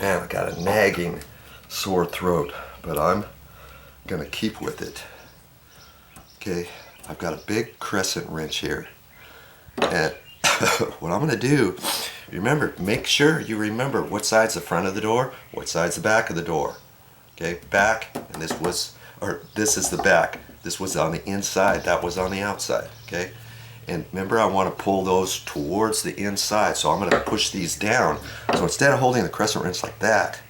Man, I got a nagging sore throat, but I'm gonna keep with it. Okay, I've got a big crescent wrench here, and what I'm gonna do, remember, make sure you remember what side's the front of the door, what side's the back of the door. Okay, back, and this is the back. This was on the inside, that was on the outside, okay? And remember, I want to pull those towards the inside, so I'm going to push these down. So instead of holding the crescent wrench like that,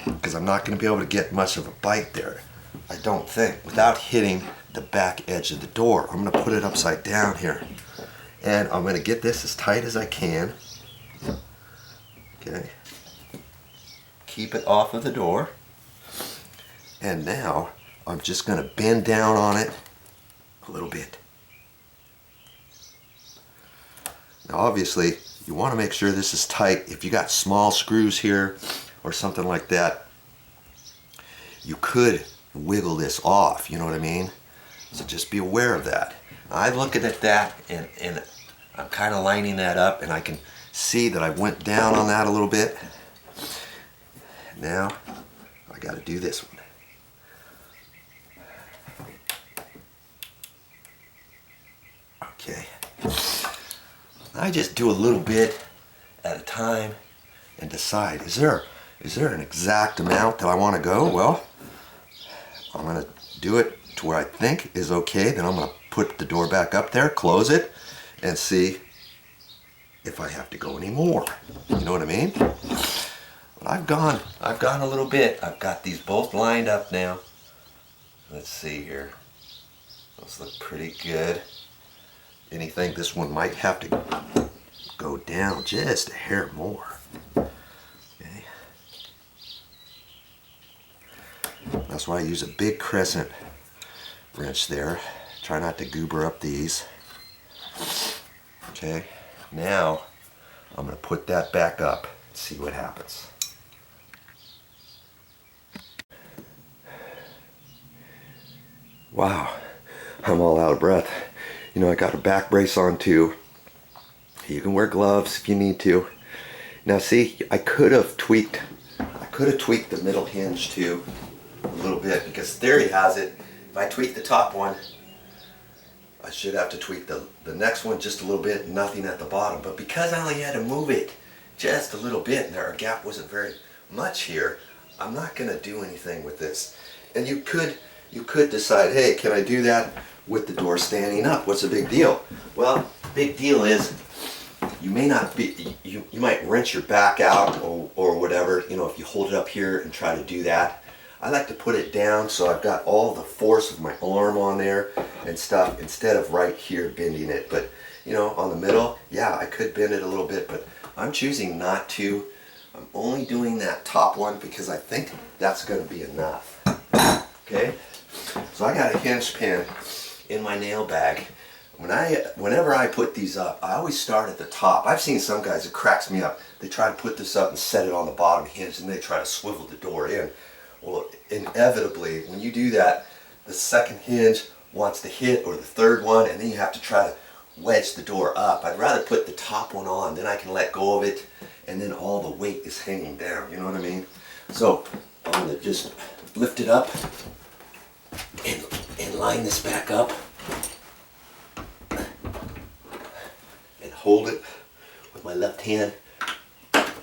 because I'm not going to be able to get much of a bite there, I don't think, without hitting the back edge of the door. I'm going to put it upside down here. And I'm going to get this as tight as I can. Okay. Keep it off of the door. And now, I'm just going to bend down on it a little bit. Now obviously, you want to make sure this is tight. If you got small screws here or something like that, you could wiggle this off, you know what I mean? So just be aware of that. I'm looking at that and I'm kind of lining that up, and I can see that I went down on that a little bit. Now, I got to do this one. Okay. I just do a little bit at a time and decide, is there an exact amount that I want to go? Well, I'm going to do it to where I think is okay. Then I'm going to put the door back up there, close it, and see if I have to go any more. You know what I mean? But I've gone a little bit. I've got these both lined up now. Let's see here. Those look pretty good. Anything, this one might have to go down just a hair more. Okay. That's why I use a big crescent wrench there. Try not to goober up these. Okay, now I'm going to put that back up and see what happens. Wow, I'm all out of breath. You know, I got a back brace on too. You can wear gloves if you need to. Now see, I could have tweaked the middle hinge too a little bit, because theory has it, if I tweak the top one, I should have to tweak the next one just a little bit, nothing at the bottom. But because I only had to move it just a little bit, and our gap wasn't very much here, I'm not going to do anything with this. And you could decide, hey, can I do that with the door standing up? What's the big deal? Well, big deal is you may not be, you might wrench your back out or whatever, you know, if you hold it up here and try to do that. I like to put it down so I've got all the force of my arm on there and stuff, instead of right here bending it. But, you know, on the middle, yeah, I could bend it a little bit, but I'm choosing not to. I'm only doing that top one because I think that's going to be enough. Okay? So I got a hinge pin in my nail bag. Whenever I put these up, I always start at the top. I've seen some guys, it cracks me up. They try to put this up and set it on the bottom hinge, and they try to swivel the door in. Well, inevitably, when you do that, the second hinge wants to hit, or the third one, and then you have to try to wedge the door up. I'd rather put the top one on, then I can let go of it, and then all the weight is hanging down, you know what I mean? So, I'm going to just lift it up and line this back up and hold it with my left hand.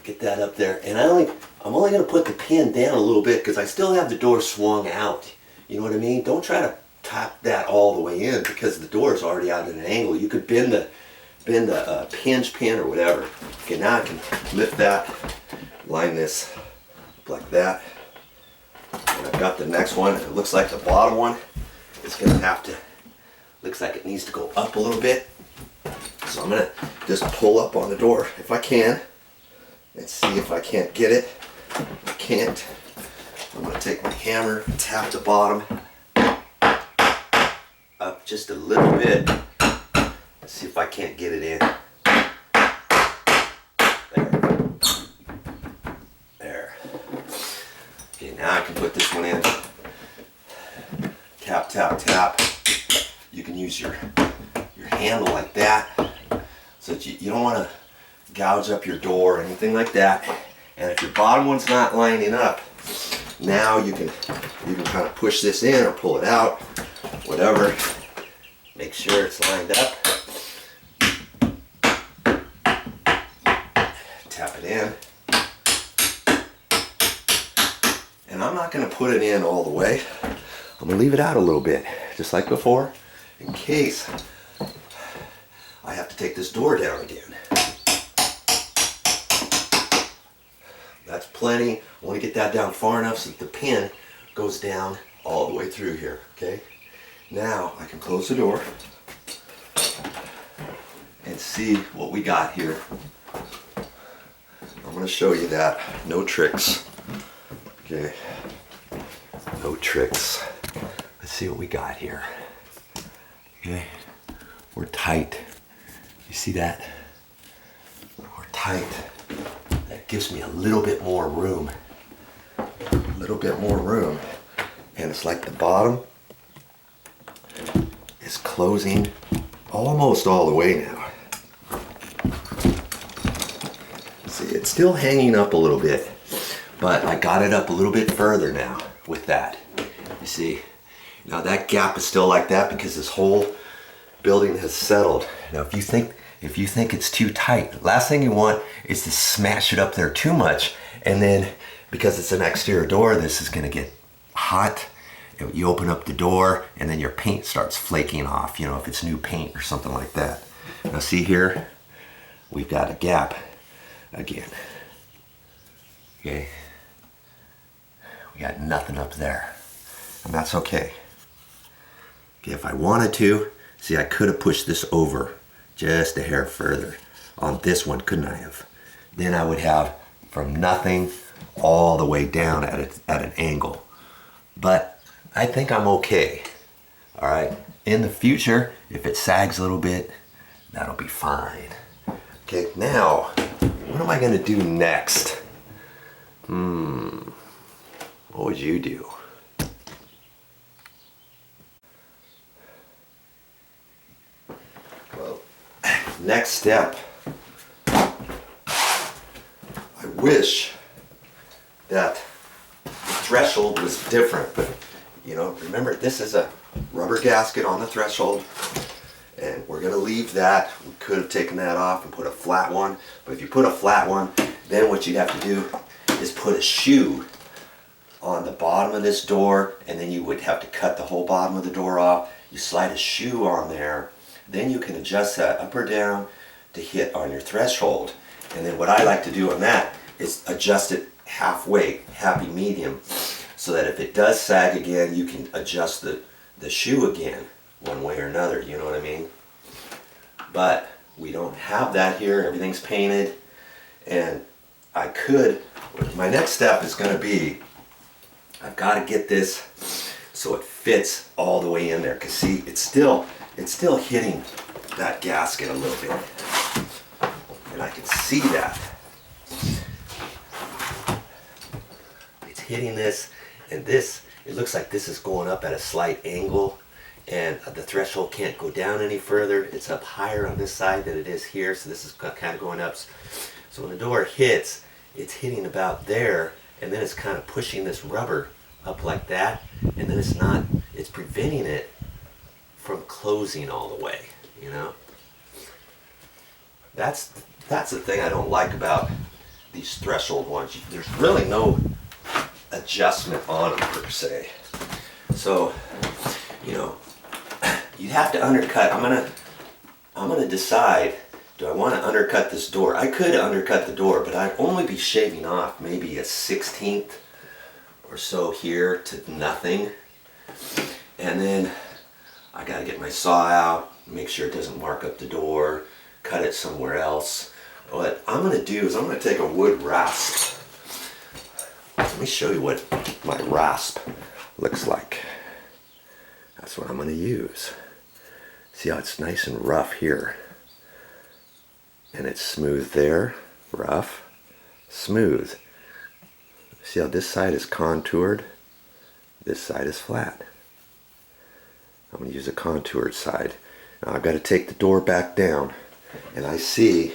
Get that up there, and I'm only going to put the pin down a little bit because I still have the door swung out. You know what I mean? Don't try to tap that all the way in, because the door is already out at an angle. You could bend the hinge pin or whatever. Okay, now I can lift that, line this like that, and I've got the next one. It looks like the bottom one is going to have to, looks like it needs to go up a little bit. So I'm going to just pull up on the door if I can and see if I can't get it. If I can't, I'm going to take my hammer, tap the bottom up just a little bit, and see if I can't get it in. There. Okay, now I can put this one in. Tap, tap, tap. You can use your handle like that, so that you don't want to gouge up your door or anything like that. And if your bottom one's not lining up, now you can kind of push this in or pull it out, whatever. Make sure it's lined up. Tap it in. And I'm not going to put it in all the way. I'm going to leave it out a little bit, just like before, in case I have to take this door down again. That's plenty. I want to get that down far enough so that the pin goes down all the way through here, okay? Now I can close the door and see what we got here. I'm going to show you that. No tricks. Okay. No tricks. Let's see what we got here. Okay. We're tight. You see that? We're tight. That gives me a little bit more room. A little bit more room. And it's like the bottom is closing almost all the way now. See, it's still hanging up a little bit, but I got it up a little bit further now with that. You see, now that gap is still like that because this whole building has settled. Now if you think it's too tight, last thing you want is to smash it up there too much, and then because it's an exterior door, this is going to get hot. You open up the door and then your paint starts flaking off, you know, if it's new paint or something like that. Now see here, we've got a gap again. Okay, we got nothing up there, and that's okay. Okay, if I wanted to, see, I could have pushed this over just a hair further on this one, couldn't I have? Then I would have from nothing all the way down at an angle. But I think I'm okay. All right, in the future, if it sags a little bit, that'll be fine. Okay, now, what am I gonna do next? What would you do? Well, next step, I wish that the threshold was different, but you know, remember, this is a rubber gasket on the threshold, and we're gonna leave that. We could have taken that off and put a flat one, but if you put a flat one, then what you have to do is put a shoe on the bottom of this door, and then you would have to cut the whole bottom of the door off. You slide a shoe on there, then you can adjust that up or down to hit on your threshold. And then what I like to do on that is adjust it halfway, happy medium, so that if it does sag again, you can adjust the shoe again, one way or another, you know what I mean? But we don't have that here, everything's painted, and I could, my next step is gonna be, I've gotta get this so it fits all the way in there, because see, it's still hitting that gasket a little bit, and I can see that. It's hitting this, and this, it looks like this is going up at a slight angle, and the threshold can't go down any further. It's up higher on this side than it is here, so this is kind of going up. So when the door hits, it's hitting about there, and then it's kind of pushing this rubber up like that, and then it's preventing it from closing all the way, you know? That's the thing I don't like about these threshold ones. There's really no adjustment on them per se. So, you know, you have to undercut. I'm gonna decide, do I want to undercut this door? I could undercut the door, but I'd only be shaving off maybe a 1/16 or so here to nothing. And then I gotta get my saw out, make sure it doesn't mark up the door, cut it somewhere else. What I'm gonna do is I'm gonna take a wood rasp. Let me show you what my rasp looks like. That's what I'm gonna use. See how it's nice and rough here. And it's smooth there, rough, smooth. See how this side is contoured? This side is flat. I'm gonna use a contoured side. Now I've got to take the door back down, and I see,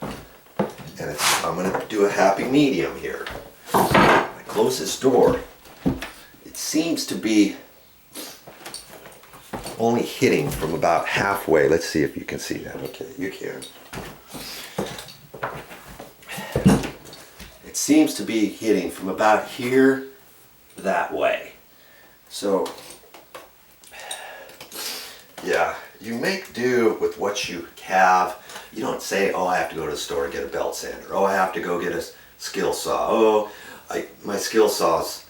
and I'm gonna do do a happy medium here. I close this door. It seems to be only hitting from about halfway. Let's see if you can see that. Okay, you can. It seems to be hitting from about here that way. So, yeah, you make do with what you have. You don't say, oh, I have to go to the store and get a belt sander. Oh, I have to go get a skill saw. Oh, my skill saw's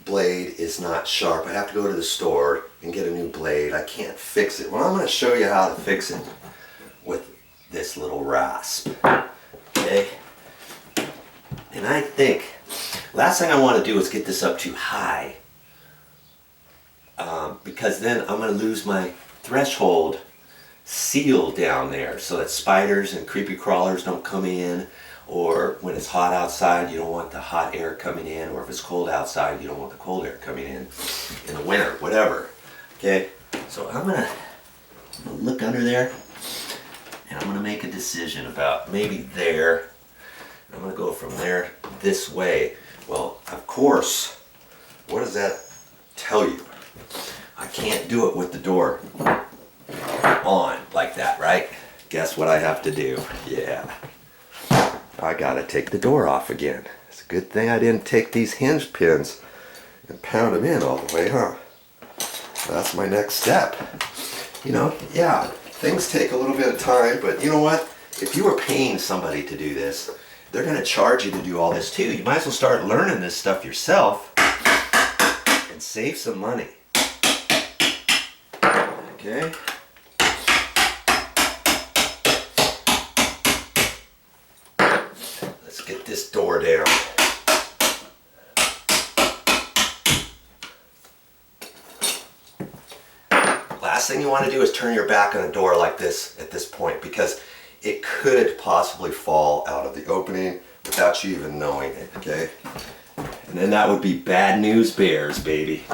blade is not sharp. I have to go to the store and get a new blade. I can't fix it. Well, I'm going to show you how to fix it with this little rasp. Okay? And I think, last thing I want to do is get this up too high. Because then I'm going to lose my threshold seal down there so that spiders and creepy crawlers don't come in, or when it's hot outside you don't want the hot air coming in, or if it's cold outside you don't want the cold air coming in the winter, whatever. Okay, so I'm gonna look under there and I'm gonna make a decision about maybe there. I'm gonna go from there this way. Well, of course, what does that tell you? I can't do it with the door on like that, right? Guess what I have to do? Yeah. I gotta take the door off again. It's a good thing I didn't take these hinge pins and pound them in all the way, huh? That's my next step. You know, yeah, things take a little bit of time, but you know what? If you were paying somebody to do this, they're gonna charge you to do all this too. You might as well start learning this stuff yourself and save some money. Okay? Let's get this door down. Last thing you want to do is turn your back on a door like this at this point, because it could possibly fall out of the opening without you even knowing it, okay? And then that would be bad news bears, baby.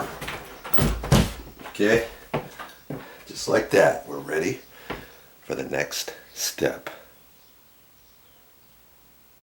Okay? Just like that, we're ready for the next step.